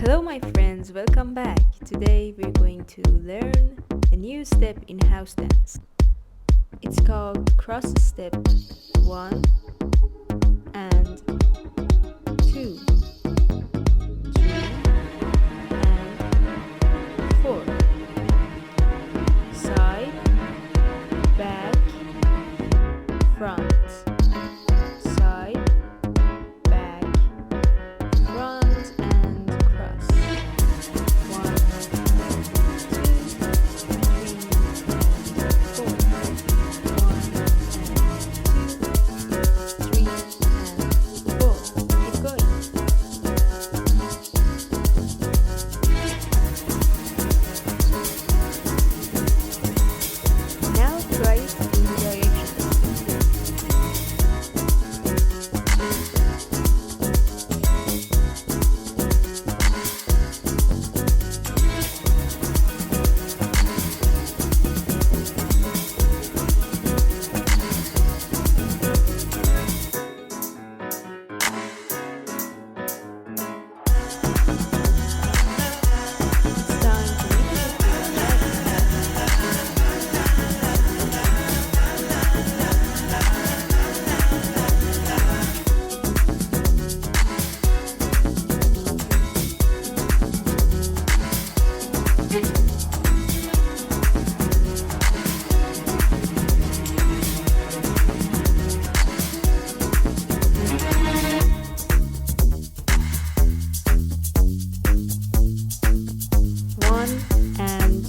Hello, my friends, welcome back. Today we're going to learn a new step in house dance. It's called cross step 1 and 2, 3 and 4. Side, back, front. Side, back, front and cross. 1, 2, 3 and 4. 1 and 2, 3 and 4. Keep going. Now try it in directions. It's time to mix it with left. One and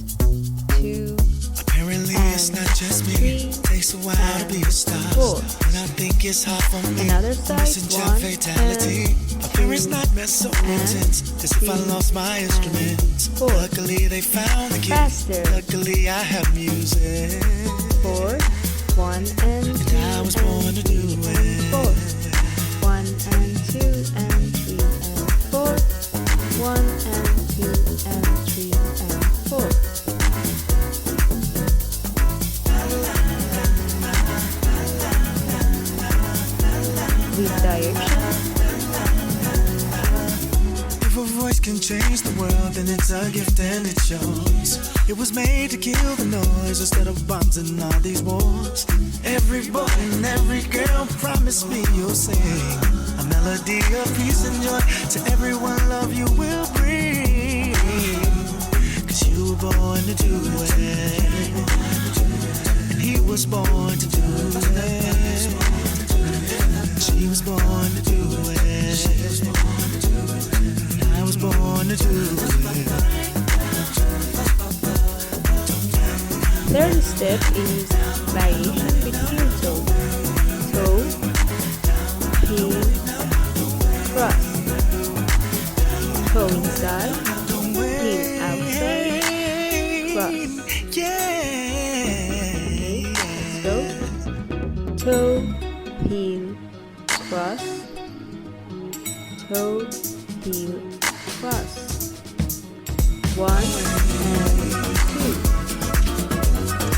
two, Apparently it's not just me. three, Takes a while to be a star. four. And I think it's hard for me. Another side, Messenger 1 fatality. and My parents not mess so intense. As if I three lost my instruments. 4. Luckily they found the key. Faster. Luckily I have music. 4, 1 and 2 I was born to do it. 4. 1 and 2 and 3 and 4. 1 and 2 and 3 and 4. With directions. If a voice can change the world, then it's a gift and it's yours. It was made to kill the noise instead of bombs and all these wars. Every boy and every girl promise me you'll sing a melody of peace and joy to everyone love you will bring. Cause you were born to do it. And he was born to do it. She was born to do it. I was born to do it. Third step is variation with heel toe. Toe, heel, cross. Toe inside, heel outside, cross. Okay, let's go. Toe, heel, cross. Toe, heel, cross. 1 and 2.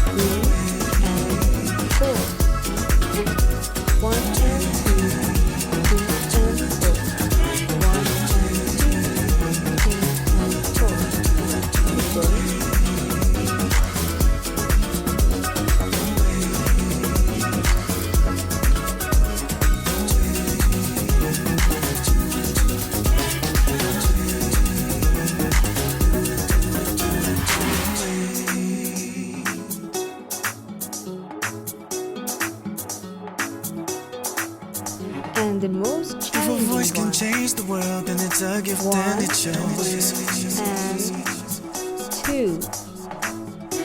3 and 4. 1 and 2, 3 and 4. 1 and 2, 3 and 4. Keep going. And the most If a challenging voice can one. change the world, then it's a gift 1 and it's yours. and 2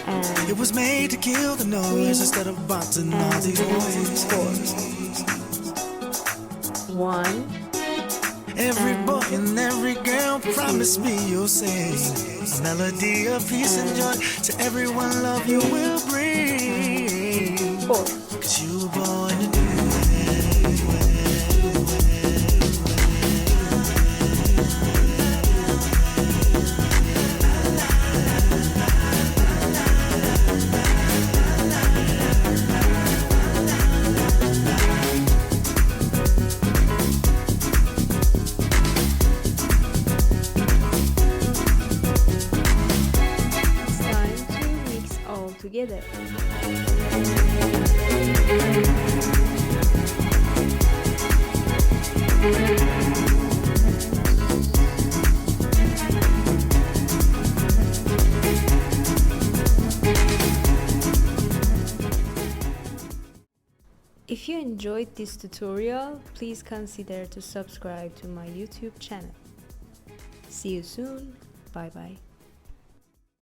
and It was made to kill the noise instead of bombs and all these wars. 4. 1 Every boy and every girl promise me you'll sing a melody of peace and joy to everyone love you will bring. 4. Cause you were born to do it. together. If you enjoyed this tutorial, please consider to subscribe to my YouTube channel. See you soon. Bye bye.